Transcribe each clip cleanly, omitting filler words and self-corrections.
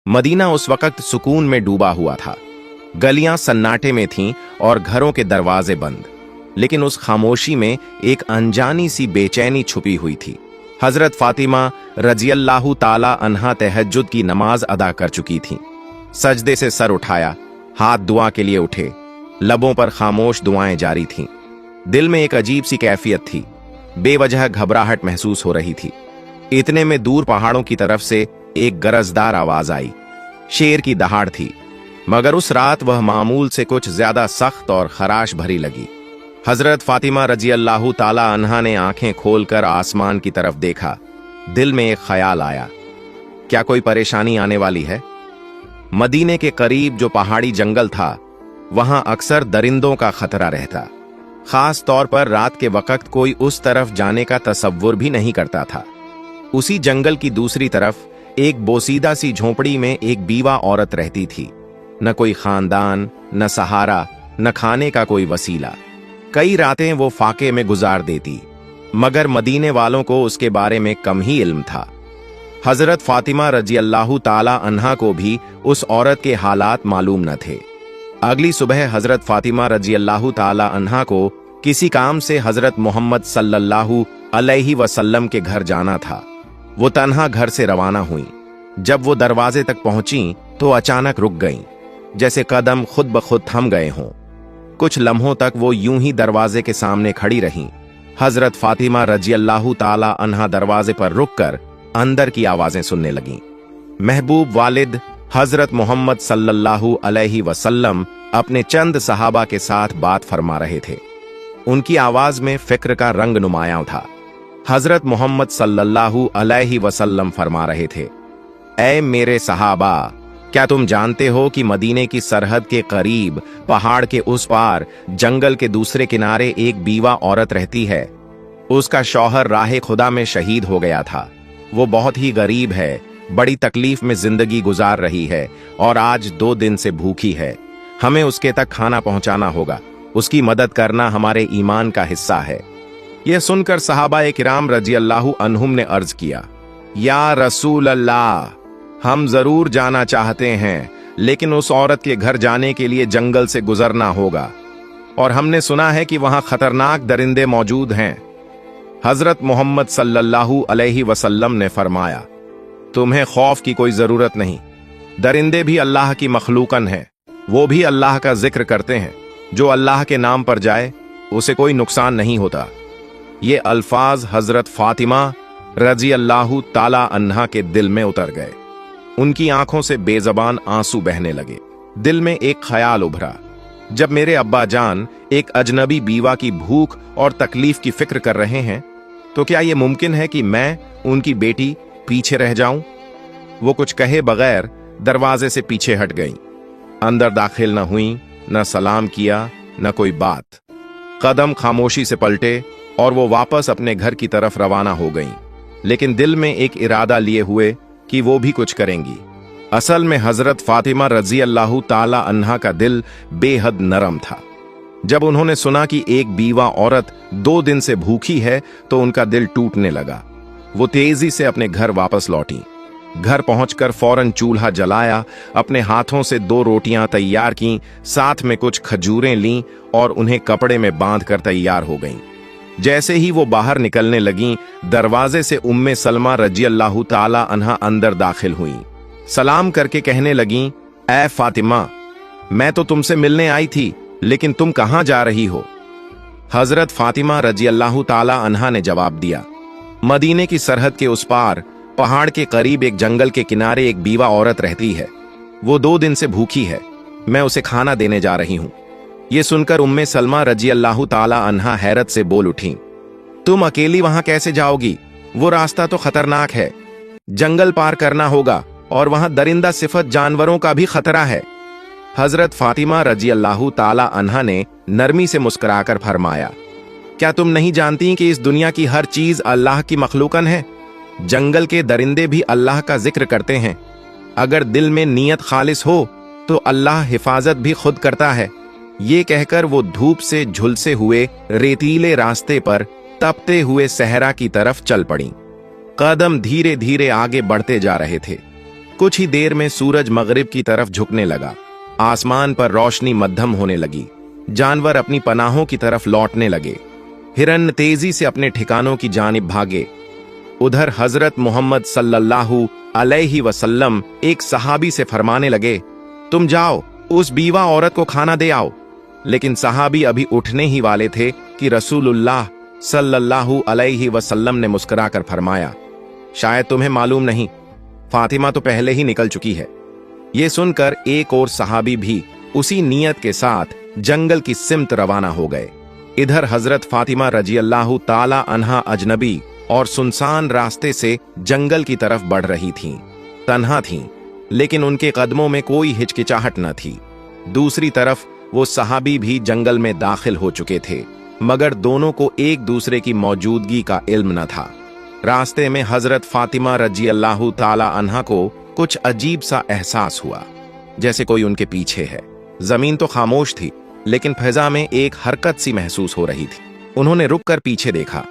Medina उस वक्त सुकून में डूबा हुआ था। गलियां सन्नाटे में थीं और घरों के दरवाजे बंद, लेकिन उस खामोशी में एक अनजानी सी बेचैनी छुपी हुई थी। हजरत फातिमा रजियल्लाहु ताला अन्हा तहज्जुद की नमाज अदा कर चुकी थीं। सजदे से सर उठाया, हाथ दुआ के लिए उठे, लबों पर खामोश दुआएं जारी थीं। दिल में एक अजीब सी कैफियत थी, बेवजह घबराहट महसूस हो रही थी। इतने में दूर पहाड़ों की तरफ से एक गरजदार आवाज आई। शेर की दहाड़ थी, मगर उस रात वह मामूल से कुछ ज्यादा सख्त और खराश भरी लगी। हजरत फातिमा रजियल्लाहु ताला अन्हा ने आंखें खोलकर आसमान की तरफ देखा। दिल में एक ख्याल आया, क्या कोई परेशानी आने वाली है? मदीने के करीब जो पहाड़ी जंगल था, वहां अक्सर दरिंदों का खतरा रहता। खास तौर पर रात के वक्त कोई उस तरफ जाने का तसव्वुर भी नहीं करता था। उसी जंगल की दूसरी तरफ एक बोसीदा सी झोंपड़ी में एक बीवा औरत रहती थी। न कोई खानदान, न सहारा, न खाने का कोई वसीला। कई रातें वो फाके में गुजार देती, मगर मदीने वालों को उसके बारे में कम ही इल्म था। हजरत फातिमा रजियल्लाहु ताला अन्हा को भी उस औरत के हालात मालूम न थे। अगली सुबह हजरत फातिमा रजियल्लाहु ताला अन्हा को किसी काम से हजरत मोहम्मद सल्लल्लाहु अलैहि वसल्लम के घर जाना था। वो तन्हा घर से रवाना हुई। जब वो दरवाजे तक पहुंची तो अचानक रुक गईं, जैसे कदम खुद ब खुद थम गए हों। कुछ लम्हों तक वो यूं ही दरवाजे के सामने खड़ी रहीं। हजरत फातिमा रजियल्लाहु ताला अन्हा दरवाजे पर रुककर अंदर की आवाजें सुनने लगीं। महबूब वालिद हजरत मोहम्मद सल्लल्लाहु अलैहि वसल्लम अपने चंद सहाबा के साथ बात फरमा रहे थे। उनकी आवाज में फिक्र का रंग नुमायां था। हजरत मोहम्मद सल्लल्लाहु अलैहि वसल्लम फरमा रहे थे, ऐ मेरे सहाबा, क्या तुम जानते हो कि मदीने की सरहद के करीब पहाड़ के उस पार जंगल के दूसरे किनारे एक बीवा औरत रहती है। उसका शौहर राहे खुदा में शहीद हो गया था। वो बहुत ही गरीब है, बड़ी तकलीफ में जिंदगी गुजार रही है और आज 2 दिन से भूखी है। हमें उसके तक खाना पहुंचाना होगा। उसकी मदद करना हमारे ईमान का हिस्सा है। यह सुनकर सहाबा किराम रजियल्लाहु अन्हुम ने अर्ज किया, या रसूल अल्लाह, हम जरूर जाना चाहते हैं, लेकिन उस औरत के घर जाने के लिए जंगल से गुजरना होगा और हमने सुना है कि वहां खतरनाक दरिंदे मौजूद हैं। हजरत मोहम्मद सल्लल्लाहु अलैहि वसल्लम ने फरमाया, तुम्हें खौफ की कोई जरूरत नहीं। दरिंदे भी अल्लाह की मखलूकन हैं, वो भी अल्लाह का जिक्र करते हैं। जो अल्लाह के नाम पर जाए उसे कोई नुकसान नहीं होता। ये अल्फाज हजरत फातिमा रजियल्लाहु ताला अन्हा के दिल में उतर गए। उनकी आंखों से बेजबान आंसू बहने लगे। दिल में एक ख्याल उभरा, जब मेरे अब्बा जान एक अजनबी बीवा की भूख और तकलीफ की फिक्र कर रहे हैं, तो क्या यह मुमकिन है कि मैं उनकी बेटी पीछे रह जाऊं? वो कुछ कहे बगैर दरवाजे से पीछे हट गईं। अंदर दाखिल न हुई, न सलाम किया, न कोई बात। कदम खामोशी से पलटे और वो वापस अपने घर की तरफ रवाना हो गईं, लेकिन दिल में एक इरादा लिए हुए कि वो भी कुछ करेंगी। असल में हजरत फातिमा रजियल्लाहु ताला अन्हा का दिल बेहद नरम था। जब उन्होंने सुना कि एक बीवा औरत 2 दिन से भूखी है तो उनका दिल टूटने लगा। वो तेजी से अपने घर वापस लौटी। घर पहुंचकर फौरन चूल्हा जलाया, अपने हाथों से 2 रोटियां तैयार कीं, साथ में कुछ खजूरें लीं और उन्हें कपड़े में बांधकर तैयार हो गईं। जैसे ही वो बाहर निकलने लगीं, दरवाजे से उम्मे सलमा रजियल्लाहु ताला अन्हा अंदर दाखिल हुईं। सलाम करके कहने लगीं, ऐ फातिमा, मैं तो तुमसे मिलने आई थी, लेकिन तुम कहां जा रही हो? हजरत फातिमा रजियल्लाहु ताला अन्हा ने जवाब दिया, मदीने की सरहद के उस पार पहाड़ के करीब एक जंगल के किनारे एक बीवा औरत रहती है। वो 2 दिन से भूखी है, मैं उसे खाना देने जा रही हूं। ये सुनकर उम्मे सलमा रजियल्लाहु ताला अन्हा हैरत से बोल उठी, तुम अकेली वहां कैसे जाओगी? वो रास्ता तो खतरनाक है, जंगल पार करना होगा और वहां दरिंदा सिफत जानवरों का भी खतरा है। हजरत फातिमा रजियल्लाहु ताला अन्हा ने नरमी से मुस्कुराकर फरमाया, क्या तुम नहीं जानती कि इस दुनिया की हर चीज अल्लाह की मखलूकन है? जंगल के दरिंदे भी अल्लाह का जिक्र करते हैं। अगर दिल में नीयत खालिस हो तो अल्लाह हिफाजत भी खुद करता है। ये कहकर वो धूप से झुलसे हुए रेतीले रास्ते पर तपते हुए सहरा की तरफ चल पड़ी। कदम धीरे धीरे आगे बढ़ते जा रहे थे। कुछ ही देर में सूरज मगरिब की तरफ झुकने लगा। आसमान पर रोशनी मध्यम होने लगी। जानवर अपनी पनाहों की तरफ लौटने लगे। हिरन तेजी से अपने ठिकानों की जानिब भागे। उधर हजरत मोहम्मद सल्लल्लाहु अलैहि वसल्लम एक सहाबी से फरमाने लगे, तुम जाओ उस बीवा औरत को खाना दे आओ। लेकिन सहाबी अभी उठने ही वाले थे कि रसूलुल्लाह सल्लल्लाहु अलैहि वसल्लम ने मुस्कुराकर फरमाया, शायद तुम्हें मालूम नहीं, फातिमा तो पहले ही निकल चुकी है। ये सुनकर एक और सहाबी भी उसी नियत के साथ जंगल की सिमत रवाना हो गए। इधर हजरत फातिमा रजियल्लाहु ताला अन्हा अजनबी और सुनसान रास्ते से जंगल की तरफ बढ़ रही थीं। तन्हा थीं, लेकिन उनके कदमों में कोई हिचकिचाहट न थी। दूसरी तरफ वो सहाबी भी जंगल में दाखिल हो चुके थे, मगर दोनों को एक दूसरे की मौजूदगी का इल्म न था। रास्ते में हजरत फातिमा रजियल्लाहु ताला अन्हा को कुछ अजीब सा एहसास हुआ, जैसे कोई उनके पीछे है। जमीन तो खामोश थी, लेकिन फिजा में एक हरकत सी महसूस हो रही थी। उन्होंने रुककर पीछे देखा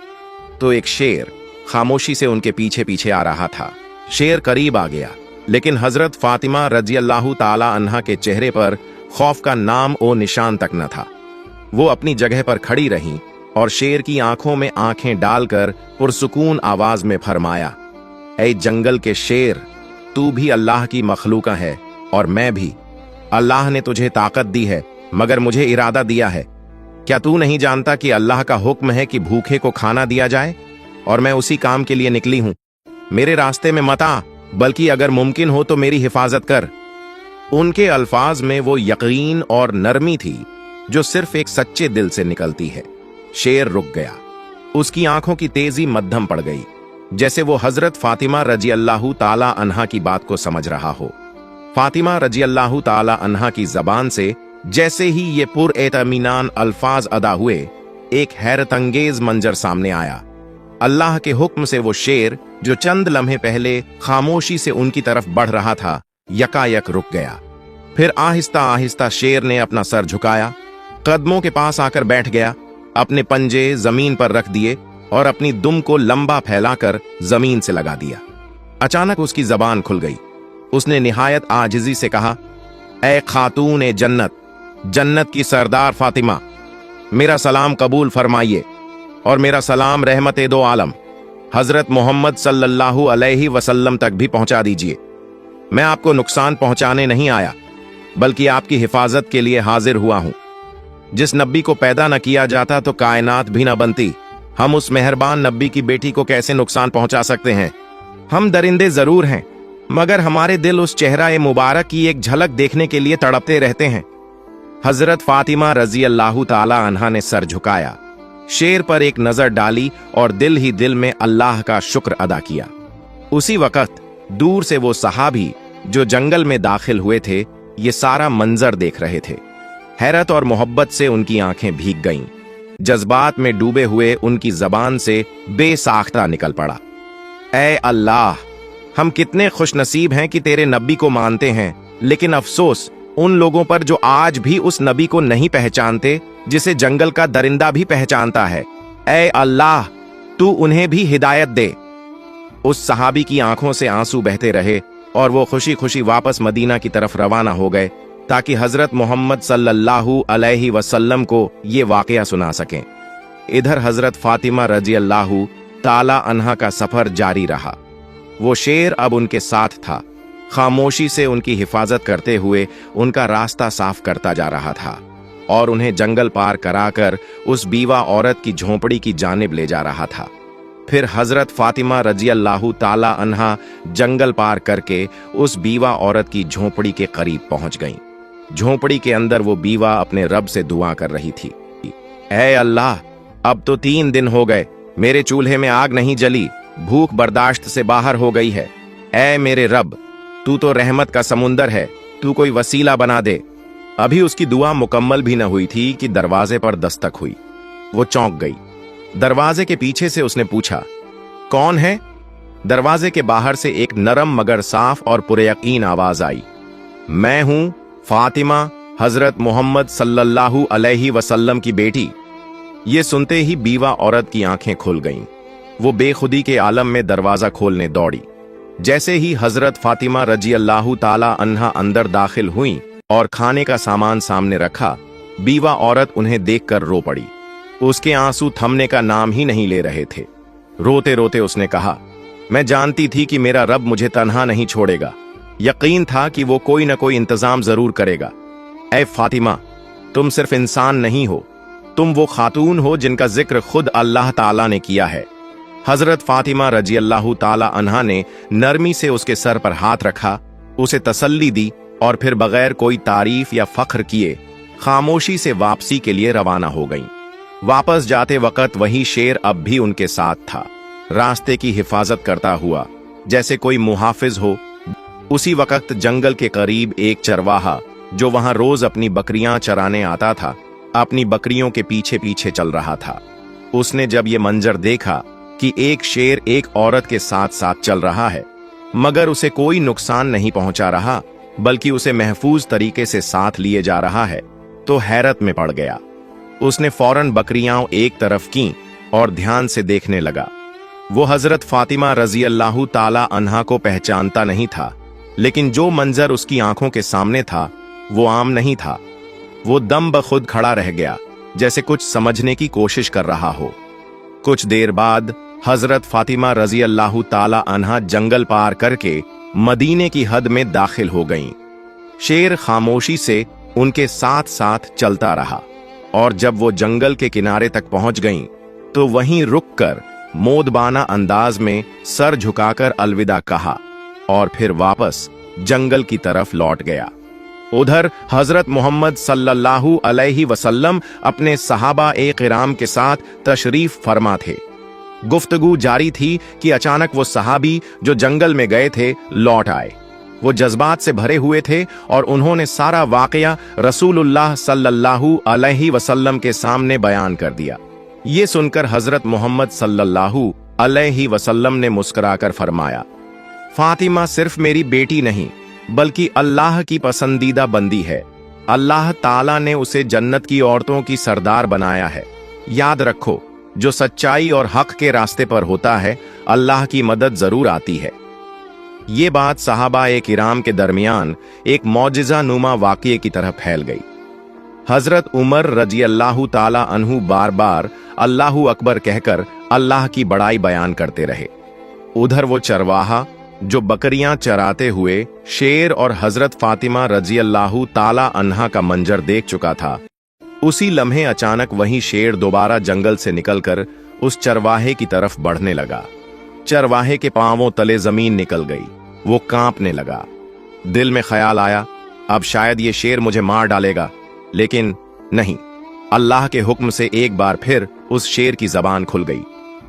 तो एक शेर खामोशी से उनके पीछे पीछे आ रहा था। शेर करीब आ गया, लेकिन हजरत फातिमा रजियल्लाहु ताला अन्हा के चेहरे पर खौफ का नाम और निशान तक न था। वो अपनी जगह पर खड़ी रहीं और शेर की आंखों में आंखें डालकर पुरसुकून आवाज में फरमाया, ऐ जंगल के शेर, तू भी अल्लाह की मखलूका है और मैं भी। अल्लाह ने तुझे ताकत दी है, मगर मुझे इरादा दिया है। क्या तू नहीं जानता कि अल्लाह का हुक्म है कि भूखे को खाना दिया जाए, और मैं उसी काम के लिए निकली हूं। मेरे रास्ते में मत आ, बल्कि अगर मुमकिन हो तो मेरी हिफाजत कर। उनके अल्फाज में वो यकीन और नरमी थी जो सिर्फ एक सच्चे दिल से निकलती है। शेर रुक गया। उसकी आंखों की तेजी मध्यम पड़ गई, जैसे वो हजरत फातिमा रजियल्लाहु ताला अन्हा की बात को समझ रहा हो। फातिमा रजियल्लाहु ताला अन्हा की जबान से जैसे ही ये पुरएतमीनान अल्फाज अदा हुए, एक हैरत अंगेज मंजर सामने आया। अल्लाह के हुक्म से वो शेर, जो चंद लम्हे पहले खामोशी से उनकी तरफ बढ़ रहा था, यकायक रुक गया। फिर आहिस्ता आहिस्ता शेर ने अपना सर झुकाया, कदमों के पास आकर बैठ गया, अपने पंजे जमीन पर रख दिए और अपनी दुम को लंबा फैलाकर जमीन से लगा दिया। अचानक उसकी जबान खुल गई। उसने निहायत आजिजी से कहा, ऐ खातून ए जन्नत, जन्नत की सरदार फातिमा, मेरा सलाम कबूल फरमाइए, और मेरा सलाम रहमत दो आलम हजरत मोहम्मद सल्लल्लाहु अलैहि वसल्लम तक भी पहुंचा दीजिए। मैं आपको नुकसान पहुंचाने नहीं आया, बल्कि आपकी हिफाजत के लिए हाजिर हुआ हूं। जिस नबी को पैदा न किया जाता तो कायनात भी न बनती। हम उस मेहरबान नबी की बेटी को कैसे नुकसान पहुंचा सकते हैं? हम दरिंदे जरूर हैं, मगर हमारे दिल उस चेहरा ए मुबारक की एक झलक देखने के लिए तड़पते रहते हैं। हजरत फातिमा रजियल्लाहु ताला अन्हा ने सर झुकाया, शेर पर एक नजर डाली और दिल ही दिल में अल्लाह का शुक्र अदा किया। उसी वक्त दूर से वो सहाबी जो जंगल में दाखिल हुए थे, ये सारा मंजर देख रहे थे। हैरत और मोहब्बत से उनकी आंखें भीग गईं। जज्बात में डूबे हुए उनकी जबान से बेसाख्ता निकल पड़ा, ऐ अल्लाह, हम कितने खुशनसीब हैं कि तेरे नबी को मानते हैं, लेकिन अफसोस उन लोगों पर जो आज भी उस नबी को नहीं पहचानते जिसे जंगल का दरिंदा भी पहचानता है। ऐ अल्लाह, तू उन्हें भी हिदायत दे। उस सहाबी की आंखों से आंसू बहते रहे और वो खुशी खुशी वापस मदीना की तरफ रवाना हो गए, ताकि हजरत मोहम्मद सल्लल्लाहु अलैहि वसल्लम को ये वाकया सुना सकें। इधर हजरत फातिमा रजियल्लाहु ताला अन्हा का सफर जारी रहा। वो शेर अब उनके साथ था, खामोशी से उनकी हिफाजत करते हुए उनका रास्ता साफ करता जा रहा था और उन्हें जंगल पार कराकर उस बीवा औरत की झोंपड़ी की जानिब ले जा रहा था। फिर हजरत फातिमा रजियल्लाहु ताला अन्हा जंगल पार करके उस बीवा औरत की झोंपड़ी के करीब पहुंच गईं। झोंपड़ी के अंदर वो बीवा अपने रब से दुआ कर रही थी, ऐ अल्लाह, अब तो 3 दिन हो गए, मेरे चूल्हे में आग नहीं जली, भूख बर्दाश्त से बाहर हो गई है। ऐ मेरे रब, तू तो रहमत का समुंदर है, तू कोई वसीला बना दे। अभी उसकी दुआ मुकम्मल भी न हुई थी कि दरवाजे पर दस्तक हुई। वो चौंक गई। दरवाजे के पीछे से उसने पूछा, कौन है? दरवाजे के बाहर से एक नरम मगर साफ और पुरयकीन आवाज आई, मैं हूं फातिमा, हजरत मोहम्मद सल्लल्लाहु अलैहि वसल्लम की बेटी। ये सुनते ही बीवा औरत की आंखें खुल गईं। वो बेखुदी के आलम में दरवाजा खोलने दौड़ी। जैसे ही हजरत फातिमा रजी अल्लाह ताला अन्हा अंदर दाखिल हुई और खाने का सामान सामने रखा, बीवा औरत उन्हें देखकर रो पड़ी। उसके आंसू थमने का नाम ही नहीं ले रहे थे। रोते रोते उसने कहा, मैं जानती थी कि मेरा रब मुझे तन्हा नहीं छोड़ेगा। यकीन था कि वो कोई न कोई इंतजाम जरूर करेगा। ऐ फातिमा, तुम सिर्फ इंसान नहीं हो, तुम वो खातून हो जिनका जिक्र खुद अल्लाह ताला ने किया है। हजरत फातिमा रजी अल्लाह ताला अन्हा ने नरमी से उसके सर पर हाथ रखा, उसे तसल्ली दी और फिर बगैर कोई तारीफ या फख्र किए खामोशी से वापसी के लिए रवाना हो गईं। वापस जाते वक्त वही शेर अब भी उनके साथ था, रास्ते की हिफाजत करता हुआ जैसे कोई मुहाफिज हो। उसी वक्त जंगल के करीब एक चरवाहा जो वहां रोज अपनी बकरियां चराने आता था, अपनी बकरियों के पीछे पीछे चल रहा था। उसने जब ये मंजर देखा कि एक शेर एक औरत के साथ साथ चल रहा है, मगर उसे कोई नुकसान नहीं पहुंचा रहा, बल्कि उसे महफूज तरीके से साथ लिए जा रहा है, तो हैरत में पड़ गया। उसने फौरन बकरियां एक तरफ की और ध्यान से देखने लगा। वो हजरत फातिमा रजी अल्लाह ताला अन्हा को पहचानता नहीं था, लेकिन जो मंजर उसकी आंखों के सामने था वो आम नहीं था। वो दम बखुद खड़ा रह गया, जैसे कुछ समझने की कोशिश कर रहा हो। कुछ देर बाद हजरत फातिमा रजी अल्लाह ताला अन्हा जंगल पार करके मदीने की हद में दाखिल हो गईं। शेर खामोशी से उनके साथ साथ चलता रहा और जब वो जंगल के किनारे तक पहुंच गईं, तो वहीं रुककर मोदबाना अंदाज में सर झुकाकर अलविदा कहा और फिर वापस जंगल की तरफ लौट गया। उधर हजरत मोहम्मद सल्लल्लाहु अलैहि वसल्लम अपने सहाबा ए किराम के साथ तशरीफ फरमा थे। गुफ्तगू जारी थी कि अचानक वो सहाबी जो जंगल में गए थे लौट आए। वो जज्बात से भरे हुए थे और उन्होंने सारा वाकया रसूलुल्लाह सल्लल्लाहु अलैहि वसल्लम के सामने बयान कर दिया। ये सुनकर हजरत मोहम्मद सल्लल्लाहु अलैहि वसल्लम ने मुस्कुराकर फरमाया, फातिमा सिर्फ मेरी बेटी नहीं बल्कि अल्लाह की पसंदीदा बंदी है। अल्लाह ताला ने उसे जन्नत की औरतों की सरदार बनाया है। याद रखो, जो सच्चाई और हक के रास्ते पर होता है, अल्लाह की मदद जरूर आती है। ये बात सहाबा ए किराम के दरमियान एक मौजिजा नुमा वाक़ये की तरह फैल गई। हजरत उमर रजी अल्लाह ताला अन्हु बार बार अल्लाहु अकबर कहकर अल्लाह की बड़ाई बयान करते रहे। उधर वो चरवाहा जो बकरियां चराते हुए शेर और हजरत फातिमा रजी अल्लाह ताला अन्हा का मंजर देख चुका था, उसी लम्हे अचानक वही शेर दोबारा जंगल से निकलकर उस चरवाहे की तरफ बढ़ने लगा। चरवाहे के पांवों तले जमीन निकल गई। वो कांपने लगा। दिल में ख्याल आया, अब शायद ये शेर मुझे मार डालेगा, लेकिन नहीं। अल्लाह के हुक्म से एक बार फिर उस शेर की जबान खुल गई।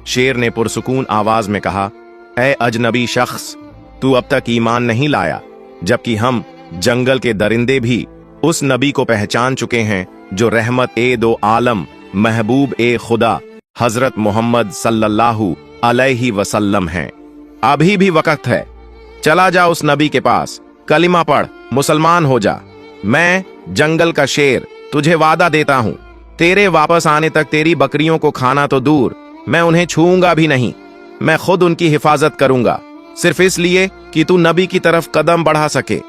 शेर ने पुरसुकून आवाज में कहा, ऐ अजनबी शख्स, तू अब तक ईमान नहीं लाया, जबकि हम जंगल के दरिंदे भी उस नबी को पहचान चुके हैं जो रहमत ए दो आलम महबूब ए खुदा हजरत मोहम्मद सल्लल्लाहु अलैहि वसल्लम हैं। अभी भी वक्त है, चला जा उस नबी के पास, कलिमा पढ़, मुसलमान हो जा। मैं जंगल का शेर तुझे वादा देता हूं, तेरे वापस आने तक तेरी बकरियों को खाना तो दूर, मैं उन्हें छूऊंगा भी नहीं। मैं खुद उनकी हिफाजत करूंगा, सिर्फ इसलिए कि तू नबी की तरफ कदम बढ़ा सके।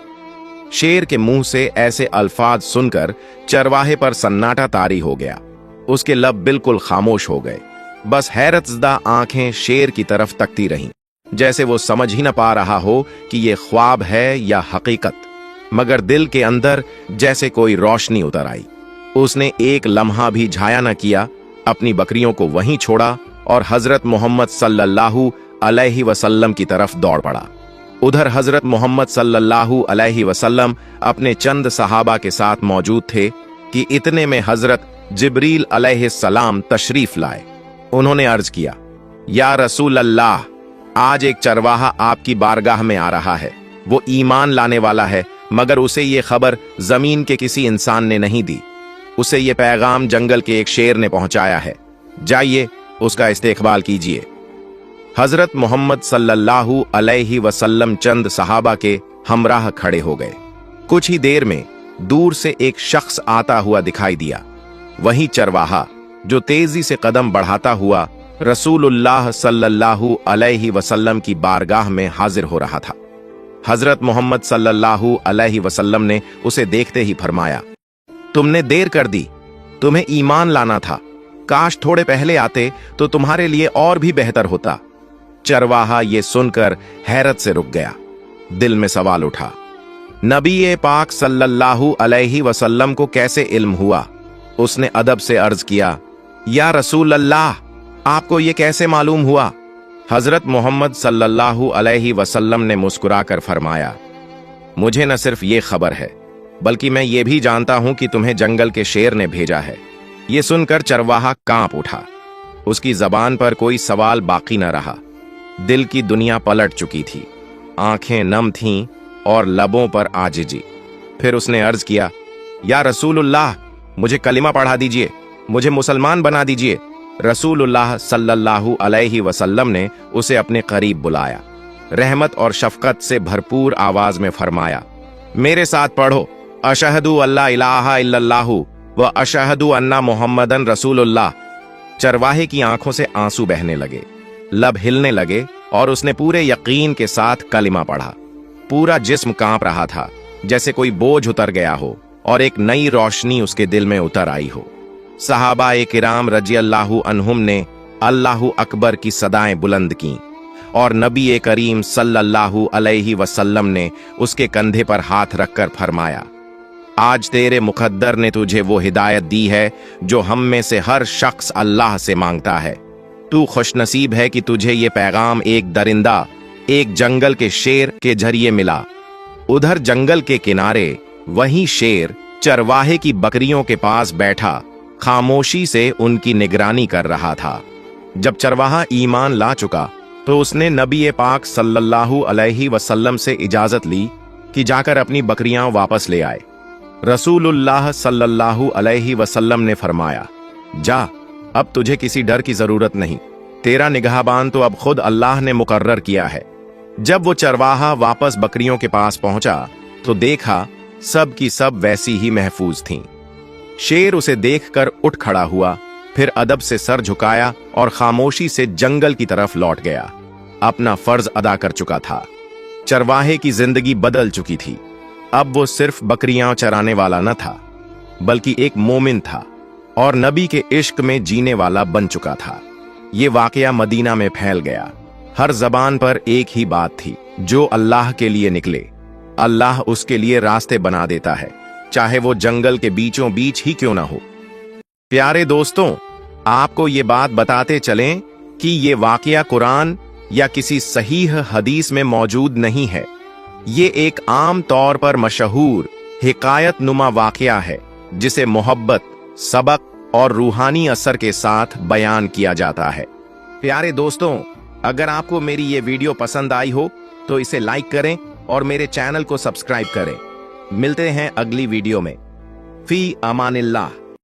शेर के मुंह से ऐसे अल्फाज सुनकर चरवाहे पर सन्नाटा तारी हो गया। उसके लब बिल्कुल खामोश हो गए। बस हैरतज़दा आंखें शेर की तरफ तकती रहीं, जैसे वो समझ ही न पा रहा हो कि ये ख्वाब है या हकीकत। मगर दिल के अंदर जैसे कोई रोशनी उतर आई। उसने एक लम्हा भी झाया न किया, अपनी बकरियों को वहीं छोड़ा और हजरत मोहम्मद सल्लल्लाहु अलैहि वसल्लम की तरफ दौड़ पड़ा। उधर हजरत मोहम्मद सल्लल्लाहु अलैहि वसल्लम अपने चंद सहाबा के साथ मौजूद थे कि इतने में हजरत जिब्रील अलैहिस्सलाम तशरीफ लाए। उन्होंने अर्ज किया, या रसूल अल्लाह, आज एक चरवाहा आपकी बारगाह में आ रहा है। वो ईमान लाने वाला है, मगर उसे ये खबर जमीन के किसी इंसान ने नहीं दी। उसे ये पैगाम जंगल के एक शेर ने पहुंचाया है। जाइए, उसका इस्तेकबाल कीजिए। हजरत मोहम्मद सल्लल्लाहु अलैहि वसल्लम चंद सहाबा के हमराह खड़े हो गए। कुछ ही देर में दूर से एक शख्स आता हुआ दिखाई दिया। वही चरवाहा जो तेजी से कदम बढ़ाता हुआ रसूलुल्लाह सल्लल्लाहु अलैहि वसल्लम की बारगाह में हाजिर हो रहा था। हजरत मोहम्मद सल्लल्लाहु अलैहि वसल्लम ने उसे देखते ही फरमाया, तुमने देर कर दी, तुम्हें ईमान लाना था, काश थोड़े पहले आते तो तुम्हारे लिए और भी बेहतर होता। चरवाहा ये सुनकर हैरत से रुक गया। दिल में सवाल उठा, नबी पाक सल्लल्लाहु अलैहि वसल्लम को कैसे इल्म हुआ? उसने अदब से अर्ज किया, या रसूल अल्लाह, आपको ये कैसे मालूम हुआ? हजरत मोहम्मद सल्लल्लाहु अलैहि वसल्लम ने मुस्कुराकर फरमाया, मुझे न सिर्फ ये खबर है, बल्कि मैं ये भी जानता हूं कि तुम्हें जंगल के शेर ने भेजा है। ये सुनकर चरवाहा कांप उठा। उसकी जबान पर कोई सवाल बाकी न रहा। दिल की दुनिया पलट चुकी थी, आंखें नम थीं और लबों पर आजिजी। फिर उसने अर्ज किया, या रसूलुल्लाह, मुझे कलिमा पढ़ा दीजिए, मुझे मुसलमान बना दीजिए। रसूलुल्लाह सल्लल्लाहु अलैहि वसल्लम ने उसे अपने करीब बुलाया। रहमत और शफकत से भरपूर आवाज में फरमाया, मेरे साथ पढ़ो, अशहदु अल्ला इलाहा इल्लल्लाहु व अशहदु अन्ना मुहम्मदन रसूलुल्लाह। चरवाहे की आंखों से आंसू बहने लगे, लब हिलने लगे और उसने पूरे यकीन के साथ कलिमा पढ़ा। पूरा जिस्म कांप रहा था, जैसे कोई बोझ उतर गया हो और एक नई रोशनी उसके दिल में उतर आई हो। सहाबाए किराम रज़ियल्लाहु अन्हुम ने अल्लाहु अकबर की सदाएं बुलंद की और नबी करीम सल्लल्लाहु अलैहि वसल्लम ने उसके कंधे पर हाथ रखकर फरमाया, आज तेरे मुकद्दर ने तुझे वो हिदायत दी है जो हम में से हर शख्स अल्लाह से मांगता है। तू खुशनसीब है कि तुझे ये पैगाम एक दरिंदा, एक जंगल के शेर के जरिए मिला। उधर जंगल के किनारे वही शेर चरवाहे की बकरियों के पास बैठा खामोशी से उनकी निगरानी कर रहा था। जब चरवाहा ईमान ला चुका तो उसने नबी पाक सल्लल्लाहु अलैहि वसल्लम से इजाजत ली कि जाकर अपनी बकरियां वापस ले आए। रसूलुल्लाह सल्लल्लाहु अलैहि वसल्लम ने फरमाया, जा, अब तुझे किसी डर की जरूरत नहीं, तेरा निगहबान तो अब खुद अल्लाह ने मुकर्रर किया है। जब वो चरवाहा वापस बकरियों के पास पहुंचा तो देखा सब की सब वैसी ही महफूज थीं। शेर उसे देखकर उठ खड़ा हुआ, फिर अदब से सर झुकाया और खामोशी से जंगल की तरफ लौट गया। अपना फर्ज अदा कर चुका था। चरवाहे की जिंदगी बदल चुकी थी। अब वो सिर्फ बकरियां चराने वाला न था, बल्कि एक मोमिन था और नबी के इश्क में जीने वाला बन चुका था। ये वाकया मदीना में फैल गया। हर जबान पर एक ही बात थी, जो अल्लाह के लिए निकले, अल्लाह उसके लिए रास्ते बना देता है, चाहे वो जंगल के बीचों बीच ही क्यों ना हो। प्यारे दोस्तों, आपको ये बात बताते चलें कि ये वाकया कुरान या किसी सहीह हदीस में मौजूद नहीं है। ये एक आम तौर पर मशहूर हिकायत नुमा वाकया है, जिसे मोहब्बत, सबक और रूहानी असर के साथ बयान किया जाता है। प्यारे दोस्तों, अगर आपको मेरी ये वीडियो पसंद आई हो तो इसे लाइक करें और मेरे चैनल को सब्सक्राइब करें। मिलते हैं अगली वीडियो में। फी अमानिल्लाह।